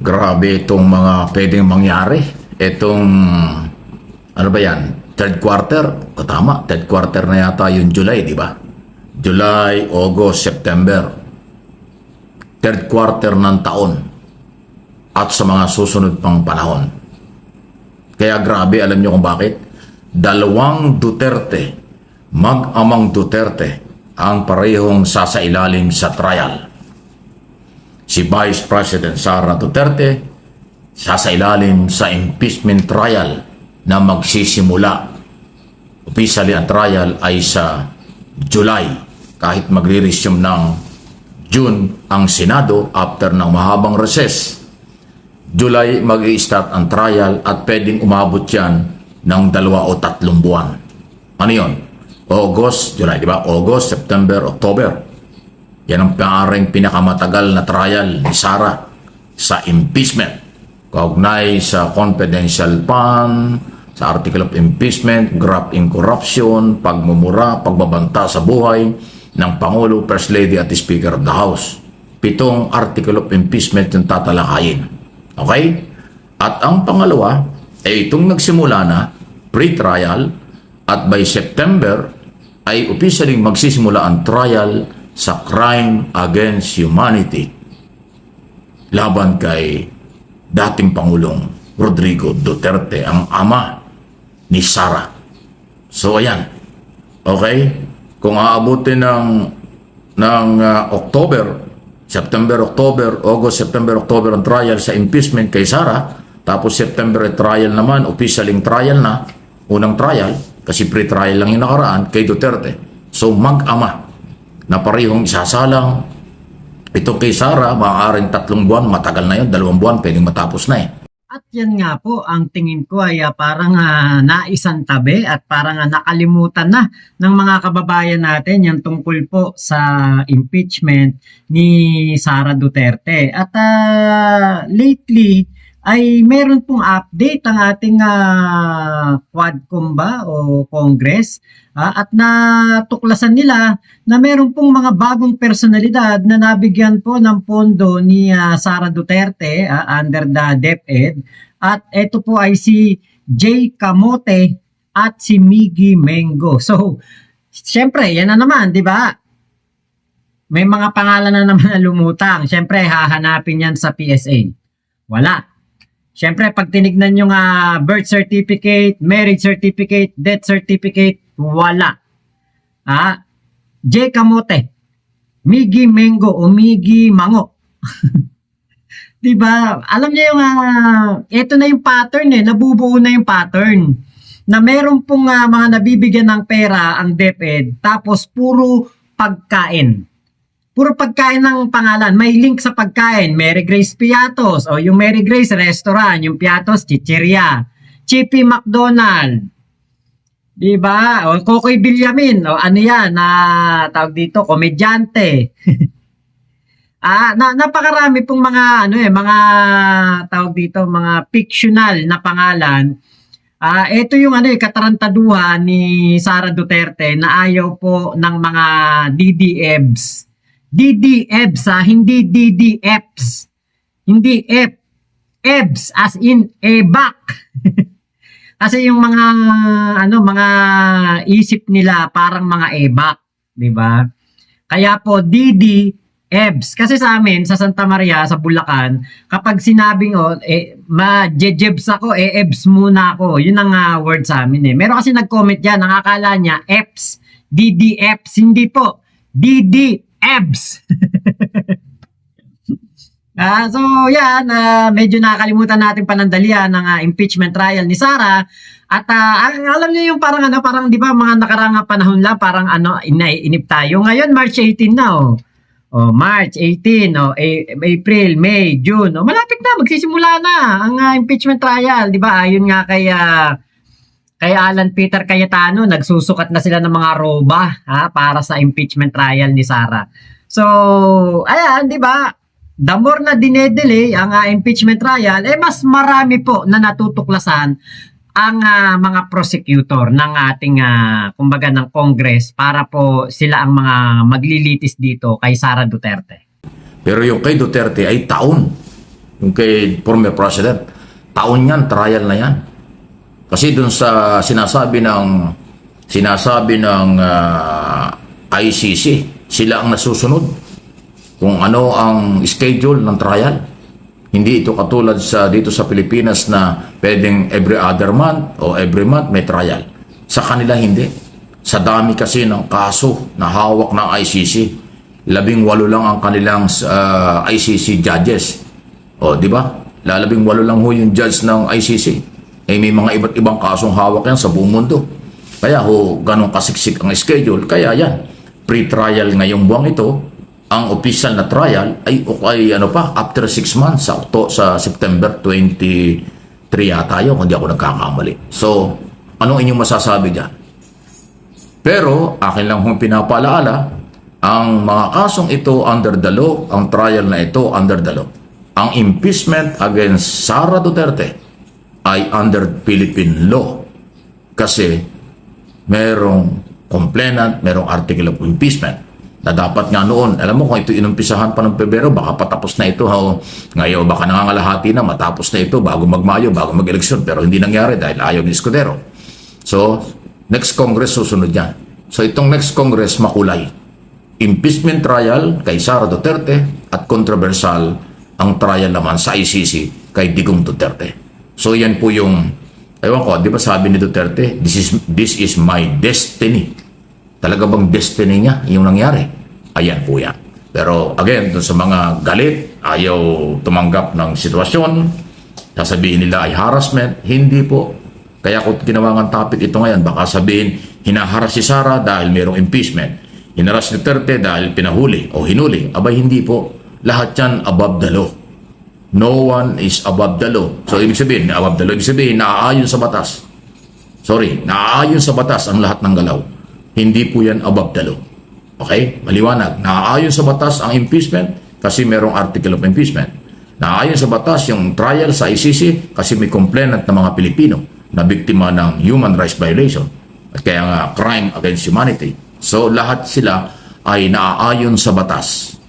Grabe itong mga pwedeng mangyari. Itong, ano ba yan? Third quarter? O tama, third quarter na yata yung July, di ba? July, August, September. Third quarter ng taon. At sa mga susunod pang panahon. Kaya grabe, alam niyo kung bakit? Dalawang Duterte, mag-amang Duterte, ang parehong sasailalim sa trial. Si Vice President Sara Duterte sasailalim sa impeachment trial na magsisimula. Officially ang trial ay sa July, kahit magre-resume ng June ang Senado after ng mahabang recess. July mag-i-start ang trial at pwedeng umabot yan ng 2 o 3 buwan. Ano yun? August, July, di ba? August, September, October. Yan ang paring pinakamatagal na trial ni Sara sa impeachment. Kaugnay sa confidential fund, sa article of impeachment, graft in corruption, pagmumura, pagbabanta sa buhay ng Pangulo, First Lady at Speaker of the House. 7 article of impeachment yung tatalakayin. Okay? At ang pangalawa ay itong nagsimula na pre-trial at by September ay officially magsisimula ang trial sa crime against humanity laban kay dating Pangulong Rodrigo Duterte, ang ama ni Sara. So ayan, okay, kung aabutin ng October, September, October, August, September, October ang trial sa impeachment kay Sara, tapos September trial naman, officially trial na, unang trial, kasi pre-trial lang yung nakaraan kay Duterte. So mag-ama na parehong isasalang. Ito kay Sara, maaaring 3 buwan, matagal na yun, 2 buwan, pwedeng matapos na eh. At yan nga po, ang tingin ko ay parang naisantabi at parang nakalimutan na ng mga kababayan natin yung tungkol po sa impeachment ni Sara Duterte. At lately ay meron pong update ang ating Quadcom ba o Congress at natuklasan nila na meron pong mga bagong personalidad na nabigyan po ng pondo ni Sara Duterte under the DepEd, at ito po ay si Jay Camote at si Miggy Mengo. So, syempre, yan na naman, di ba? May mga pangalan na naman na lumutang. Syempre, hahanapin yan sa PSA. Wala. Syempre, pag tinignan yung birth certificate, marriage certificate, death certificate, wala. J. Camote, Miggy Mengo o Miggy Mango. Diba? Alam niyo yung, ito na yung pattern nabubuo na yung pattern. Na meron pong mga nabibigyan ng pera ang DepEd, tapos puro pagkain. Puro pagkain ng pangalan. May link sa pagkain. Mary Grace Piatos. O yung Mary Grace Restaurant. Yung Piatos Chicheria. Chippy McDonald. Diba? O Kokoy Villamin. O ano yan? Tawag dito, komedyante. Napakarami pong mga mga tawag dito, mga fictional na pangalan. Ito yung katarantaduhan ni Sara Duterte na ayaw po ng mga DDEBs. DDEBs hindi DDFs. Hindi F. EBS as in EBAC. Kasi yung mga mga isip nila parang mga EBAC, di ba? Kaya po DDEBs. Kasi sa amin sa Santa Maria sa Bulacan, kapag sinabing ma-jebs ako, EBS muna ako. Yun ang word sa amin Meron kasi nag-comment diyan, nakakala niya EBS, DDFs, hindi po. DDEBS. So yan, medyo nakakalimutan natin panandalian ng impeachment trial ni Sara. At alam niyo yung parang parang di ba mga nakarang panahon lang parang inip tayo. Ngayon March 18 na March 18, April, May, June. Malapit na, magsisimula na ang impeachment trial, di ba? Ayon nga kay Alan Peter Cayetano, nagsusukat na sila ng mga roba para sa impeachment trial ni Sara. So, ayan, di ba? The more na dinedelay ang impeachment trial, mas marami po na natutuklasan ang mga prosecutor ng ating kumbaga ng Congress para po sila ang mga maglilitis dito kay Sara Duterte. Pero yung kay Duterte ay taon. yung kay former president. Taon yan, trial na yan. Kasi dun sa sinasabi ng ICC, sila ang nasusunod kung ano ang schedule ng trial. Hindi ito katulad dito sa Pilipinas na pwedeng every other month o every month may trial. Sa kanila hindi. Sa dami kasi ng kaso na hawak ng ICC, 18 lang ang kanilang ICC judges. O, di ba? 18 lang ho yung judge ng ICC. Eh, may mga iba't ibang kasong hawak yan sa buong mundo. Kaya ho, ganun kasiksik ang schedule. Kaya yan, pre-trial ngayong buwang ito, ang official na trial ay after 6 months sa September 23 yata yun, kung di ako nagkakamali. So, anong inyong masasabi dyan? Pero, akin lang kung pinapalaala, ang mga kasong ito under the law, ang trial na ito under the law. Ang impeachment against Sara Duterte ay under Philippine law. Kasi, merong complainant, merong article of impeachment na dapat nga noon, alam mo kung ito inumpisahan pa ng Pebrero, baka patapos na ito, ngayon baka nangangalahati na, matapos na ito bago magmayo, bago mag-eleksyon, pero hindi nangyari dahil ayaw ni Escudero. So, next Congress susunod yan. So, itong next Congress makulay. Impeachment trial kay Sara Duterte at controversial ang trial naman sa ICC kay Digong Duterte. So, yan po yung, ewan ko, di ba sabi ni Duterte, this is my destiny. Talaga bang destiny niya yung nangyari? Ayan po yan. Pero again, dun sa mga galit, ayaw tumanggap ng sitwasyon, sasabihin nila ay harassment, hindi po. Kaya kung ginawa ng topic ito ngayon, baka sabihin, hinaharas si Sara dahil mayroong impeachment. Hinaras si Duterte dahil pinahuli o hinuli. Abay, hindi po. Lahat yan above the law. No one is above the law. So, ibig sabihin, above the law, ibig sabihin, naaayon sa batas. Sorry, naaayon sa batas ang lahat ng galaw. Hindi po yan above the law. Okay? Maliwanag. Naaayon sa batas ang impeachment kasi merong article of impeachment. Naaayon sa batas yung trial sa ICC kasi may complainant ng mga Pilipino na biktima ng human rights violation. At kaya nga, crime against humanity. So, lahat sila ay naaayon sa batas.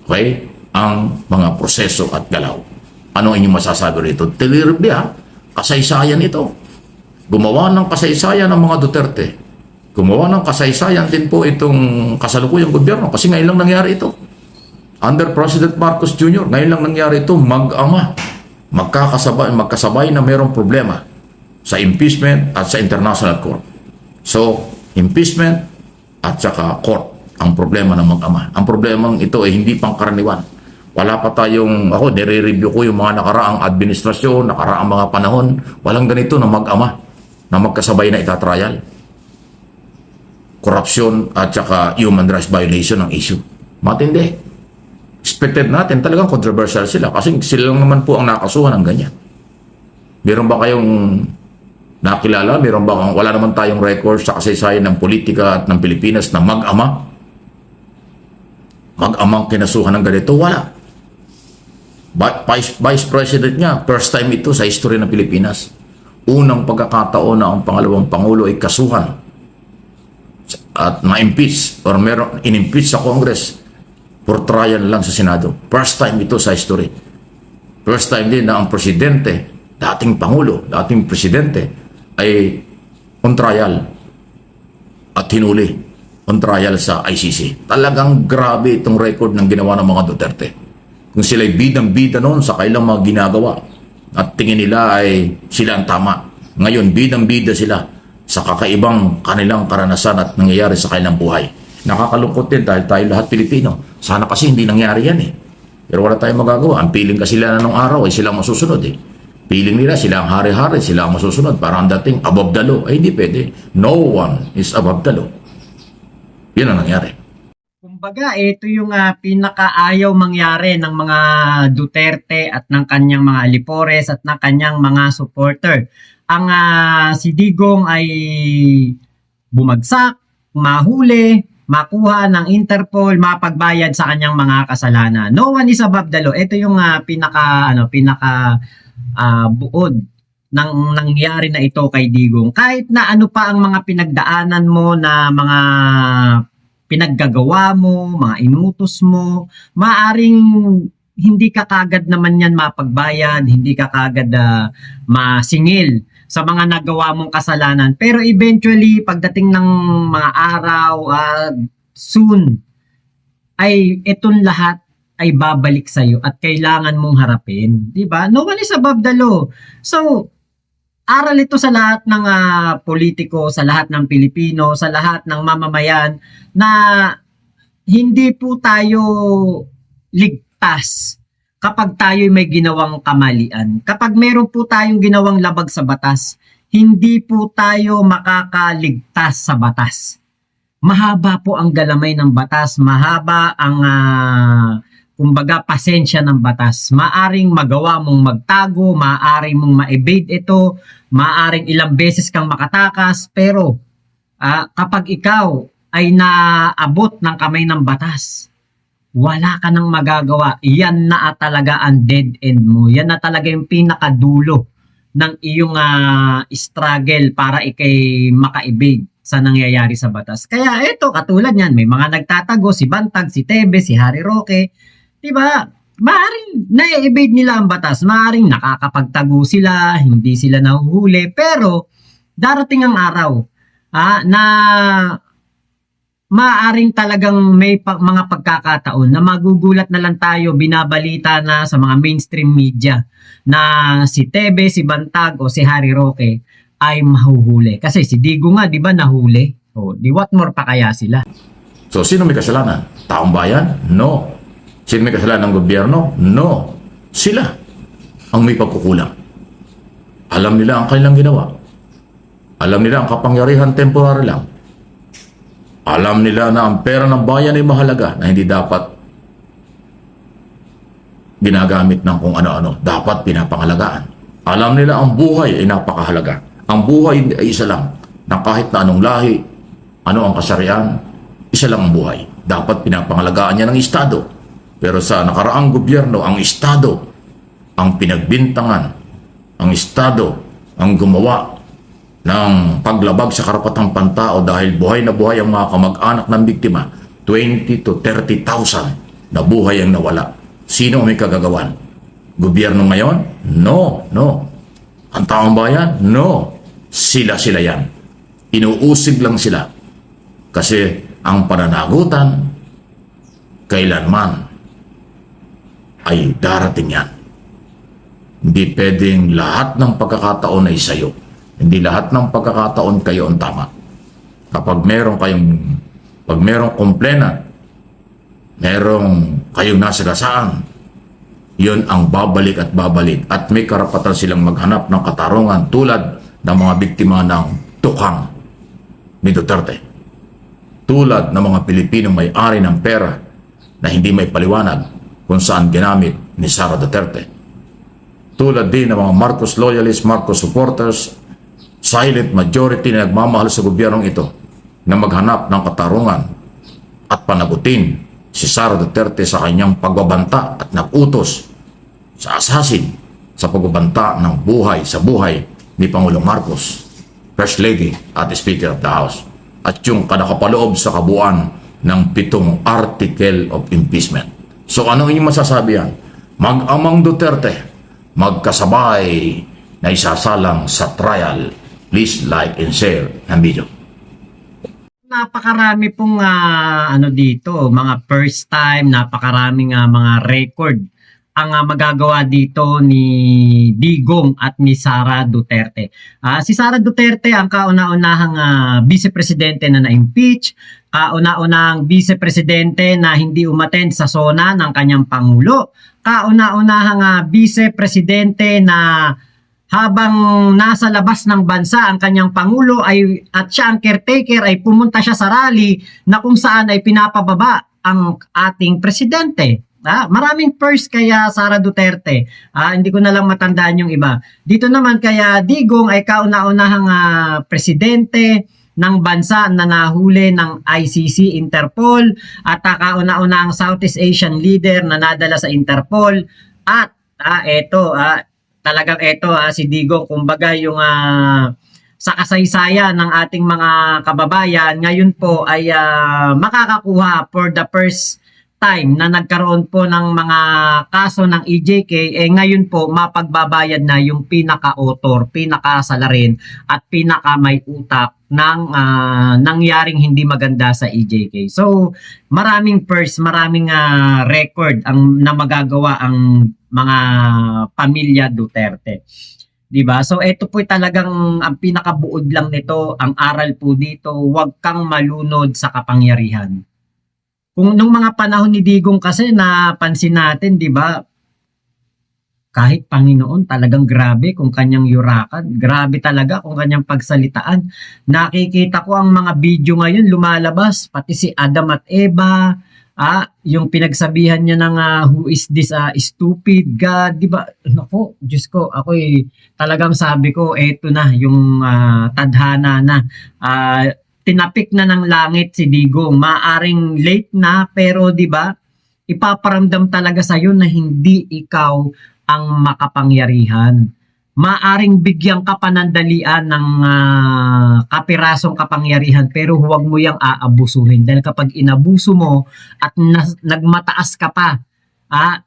Okay? Ang mga proseso at galaw. Ano inyong masasabi rito? Terrible ha? Kasaysayan ito. Gumawa ng kasaysayan ng mga Duterte. Gumawa ng kasaysayan din po itong kasalukuyang gobyerno kasi ngayon lang nangyari ito. Under President Marcos Jr., ngayon lang nangyari ito, mag-ama. Magkasabay na mayroong problema sa impeachment at sa international court. So, impeachment at saka court ang problema ng mag-ama. Ang problemang ito ay hindi pangkaraniwan. Wala pa tayong, ako, nire-review ko yung mga nakaraang administrasyon, nakaraang mga panahon. Walang ganito na mag-ama na magkasabay na itatrial. Corruption at saka human rights violation ang issue. Matindi. Expected natin, talagang controversial sila kasi sila lang naman po ang nakasuhan ng ganyan. Meron ba kayong nakilala? Meron ba wala naman tayong record sa kasaysayan ng politika at ng Pilipinas na mag-ama? Mag-amang kinasuhan ng ganito? Wala. Vice President niya, first time ito sa history ng Pilipinas. Unang pagkakataon na ang pangalawang Pangulo ay kasuhan at na-impeach or meron in-impeach sa Congress for trial lang sa Senado. First time ito sa history. First time din na ang presidente, dating Pangulo, dating presidente ay on trial at hinuli on trial sa ICC. Talagang grabe itong record ng ginawa ng mga Duterte. Kung sila'y bidang-bida noon sa kailang mga ginagawa at tingin nila ay sila ang tama. Ngayon, bidang-bida sila sa kakaibang kanilang karanasan at nangyayari sa kanilang buhay. Nakakalungkot din dahil tayo lahat Pilipino. Sana kasi hindi nangyari yan eh. Pero wala tayong magagawa. Ang piling kasi sila na nung araw ay sila ang masusunod eh. Piling nila sila ang hari-hari, sila ang masusunod. Parang dating above the law. Ay hindi pwede. No one is above the law. Yun ang nangyari. Kumbaga, ito yung pinakaayaw mangyari ng mga Duterte at ng kanyang mga alipores at ng kanyang mga supporter. Ang si Digong ay bumagsak, mahuli, makuha ng Interpol, mapagbayad sa kanyang mga kasalanan. No one is above the law. Ito yung pinaka buod ng nangyari na ito kay Digong. Kahit na ano pa ang mga pinagdaanan mo na mga pinaggagawa mo, mga inutos mo, maaring hindi ka kagad naman yan mapagbayad, hindi ka kagad masingil sa mga nagawa mong kasalanan. Pero eventually, pagdating ng mga araw, soon, ay itong lahat ay babalik sa iyo at kailangan mong harapin, 'di ba? No one is above the law. So, aral ito sa lahat ng politiko, sa lahat ng Pilipino, sa lahat ng mamamayan na hindi po tayo ligtas kapag tayo may ginawang kamalian. Kapag meron po tayong ginawang labag sa batas, hindi po tayo makakaligtas sa batas. Mahaba po ang galamay ng batas, mahaba ang kumbaga pasensya ng batas. Maaring magawa mong magtago, maaring mong ma-evade ito, maaring ilang beses kang makatakas, pero kapag ikaw ay naabot ng kamay ng batas, wala ka nang magagawa. Yan na talaga ang dead end mo. Yan na talaga yung pinakadulo ng iyong struggle para ikay maka-evade sa nangyayari sa batas. Kaya ito, katulad yan, may mga nagtatago, si Bantag, si Tebe, si Harry Roque, diba? Maaring na-evade nila ang batas, maaring nakakapagtago sila, hindi sila nahuhuli, pero darating ang araw na maaring talagang may mga pagkakataon na magugulat na lang tayo, binabalita na sa mga mainstream media na si Tebe, si Bantag o si Harry Roque ay mahuhuli. Kasi si Digo nga, di ba, nahuli? O, di what more pa kaya sila? So, sino may kasalanan? Taong bayan? No. Sino may kasalanan ng gobyerno? No. Sila ang may pagkukulang. Alam nila ang kanilang ginawa. Alam nila ang kapangyarihan temporary lang. Alam nila na ang pera ng bayan ay mahalaga na hindi dapat ginagamit ng kung ano-ano. Dapat pinapangalagaan. Alam nila ang buhay ay napakahalaga. Ang buhay ay isa lang, na kahit na anong lahi, ano ang kasarian, isa lang ang buhay. Dapat pinapangalagaan niya ng Estado. Pero sa nakaraang gobyerno, ang Estado ang pinagbintangan. Ang Estado ang gumawa ng paglabag sa karapatang pantao dahil buhay na buhay ang mga kamag-anak ng biktima. 20 to 30,000 na buhay ang nawala. Sino ang may kagagawan? Gobyerno ngayon? No, no. Ang taong bayan? No. Sila yan. Inuusig lang sila. Kasi ang pananagutan, kailanman, ay darating yan. Hindi pwedeng lahat ng pagkakataon ay sayo. Hindi lahat ng pagkakataon kayo ang tama. Kapag meron komplena, merong kayong nasagasaan, yun ang babalik at babalik. At may karapatan silang maghanap ng katarungan tulad ng mga biktima ng tukang ni Duterte. Tulad ng mga Pilipinong may-ari ng pera na hindi may paliwanag kung saan ginamit ni Sara Duterte. Tulad din ng mga Marcos loyalists, Marcos supporters, silent majority na nagmamahal sa gobyernong ito na maghanap ng katarungan at panagutin si Sara Duterte sa kanyang pagbabanta at nagutos sa assassin sa pagbabanta ng buhay sa buhay ni Pangulong Marcos, First Lady at Speaker of the House, at yung kanakapaloob sa kabuuan ng 7 Article of Impeachment. So ano inyong masasabi yan? Mag-amang Duterte, magkasabay na isasalang sa trial. Please like and share ang video. Napakarami pong dito, mga first time, napakaraming mga record ang magagawa dito ni Digong at ni Sara Duterte. Si Sara Duterte ang kauna-unahang vice-presidente na na-impeach, kauna-unahang vice-presidente na hindi umattend sa SONA ng kanyang pangulo, kauna-unahang vice-presidente na habang nasa labas ng bansa ang kanyang pangulo at siya ang caretaker ay pumunta siya sa rally na kung saan ay pinapababa ang ating presidente. Maraming first kaya Sara Duterte. Hindi ko na lang matandaan yung iba. Dito naman kaya Digong ay kauna-unahang presidente ng bansa na nahuli ng ICC, Interpol, at kauna-unahang Southeast Asian leader na nadala sa Interpol. At talagang si Digong, kumbaga yung sa kasaysayan ng ating mga kababayan, ngayon po ay makakakuha for the first time na nagkaroon po ng mga kaso ng EJK, ngayon po mapagbabayad na yung pinaka-author, pinaka-salarin at pinaka-may utak ng nangyaring hindi maganda sa EJK. So, maraming first, maraming record na magagawa ang mga pamilya Duterte. 'Di ba? So ito po talagang ang pinakabuod lang nito, ang aral po dito, huwag kang malunod sa kapangyarihan. Kung nung mga panahon ni Digong kasi napansin natin, 'di ba? Kahit Panginoon talagang grabe kung kanyang yurakan, grabe talaga kung kanyang pagsalitaan. Nakikita ko ang mga video ngayon lumalabas, pati si Adam at Eva, yung pinagsabihan niya ng who is this stupid God, 'di ba? Nako, Diyos ko, ako talagang sabi ko, eto na yung tadhana na. Tinapik na ng langit si Digong. Maaring late na pero 'di ba? Ipaparamdam talaga sa iyo na hindi ikaw ang makapangyarihan. Maaring bigyan ka panandalian ng kapirasong kapangyarihan pero huwag mo yang aabusuhin dahil kapag inabuso mo at nagmataas ka pa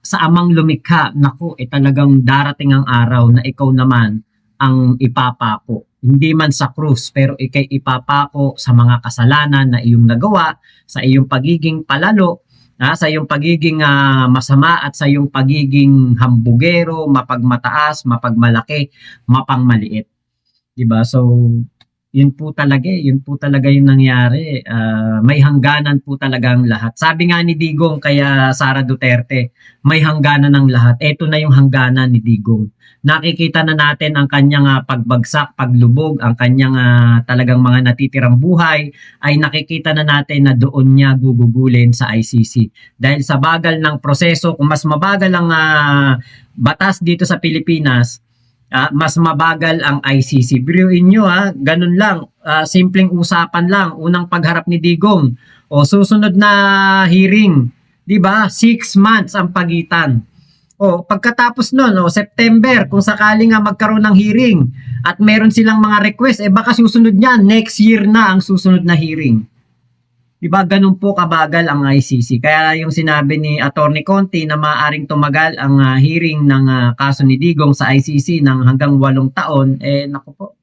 sa amang lumikha, naku, talagang darating ang araw na ikaw naman ang ipapako. Hindi man sa krus pero ikay ipapako sa mga kasalanan na iyong nagawa, sa iyong pagiging palalo, sa iyong pagiging masama at sa iyong pagiging hambugero, mapagmataas, mapagmalaki, mapangmaliit. 'Di ba? So, yun po talaga yung nangyari. May hangganan po talaga ang lahat. Sabi nga ni Digong kaya Sara Duterte, may hangganan ng lahat. Ito na yung hangganan ni Digong. Nakikita na natin ang kanyang pagbagsak, paglubog, ang kanyang talagang mga natitirang buhay ay nakikita na natin na doon niya gugugulin sa ICC. Dahil sa bagal ng proseso, kung mas mabagal ang batas dito sa Pilipinas, mas mabagal ang ICC. Biruin nyo ganun lang, simpleng usapan lang, unang pagharap ni Digong, o susunod na hearing, 'di ba? 6 months ang pagitan. O pagkatapos noon, September, kung sakaling magkaroon ng hearing at meron silang mga request, baka susunod niyan, next year na ang susunod na hearing. 'Di ba? Ganun po kabagal ang ICC. Kaya yung sinabi ni Attorney Conti na maaaring tumagal ang hearing ng kaso ni Digong sa ICC ng hanggang 8 taon, naku po,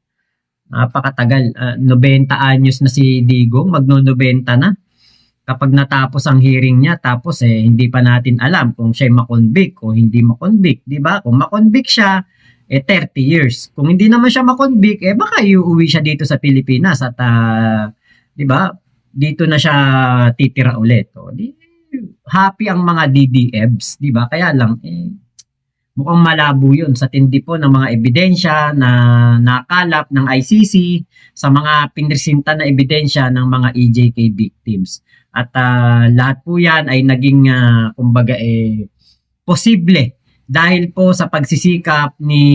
napakatagal. 90 anyos na si Digong, magno-90 na. Kapag natapos ang hearing niya, tapos hindi pa natin alam kung siya makonvict o hindi makonvict, 'di ba? Kung makonvict siya, 30 years. Kung hindi naman siya makonvict, baka iuwi siya dito sa Pilipinas at 'di ba? Dito na siya titira ulit. Happy ang mga DDEBs, 'di ba? Kaya lang mukhang malabo 'yun sa tindi po ng mga ebidensya na nakalap ng ICC, sa mga pinresinta na ebidensya ng mga EJK victims. At lahat po 'yan ay naging kumbaga posible dahil po sa pagsisikap ni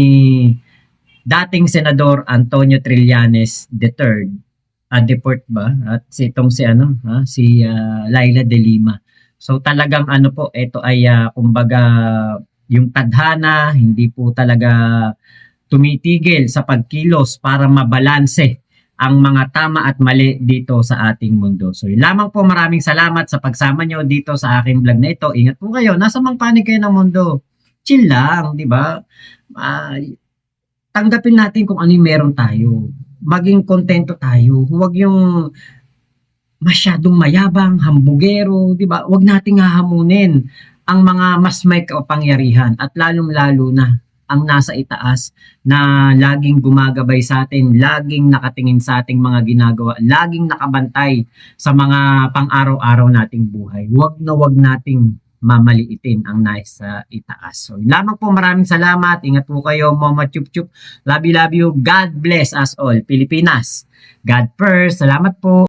dating Senador Antonio Trillanes III. Deport ba? At si Laila de Lima. So talagang ito ay kumbaga yung tadhana hindi po talaga tumitigil sa pagkilos para mabalanse ang mga tama at mali dito sa ating mundo. So yun lamang po, maraming salamat sa pagsama nyo dito sa aking vlog na ito. Ingat po kayo, nasa mang panig kayo ng mundo. Chill lang, 'di ba? Tanggapin natin kung ano yung meron tayo. Maging kontento tayo. Huwag yung masyadong mayabang, hambugero, 'di ba? Huwag nating hahamunin ang mga mas may kapangyarihan at lalong-lalo na ang nasa itaas na laging gumagabay sa atin, laging nakatingin sa ating mga ginagawa, laging nakabantay sa mga pang-araw-araw nating buhay. Huwag nating mamaliitin ang nasa itaas. So, lamang po, maraming salamat. Ingat po kayo, Mama Chup Chup. Love you, love you. God bless us all. Pilipinas. God first. Salamat po.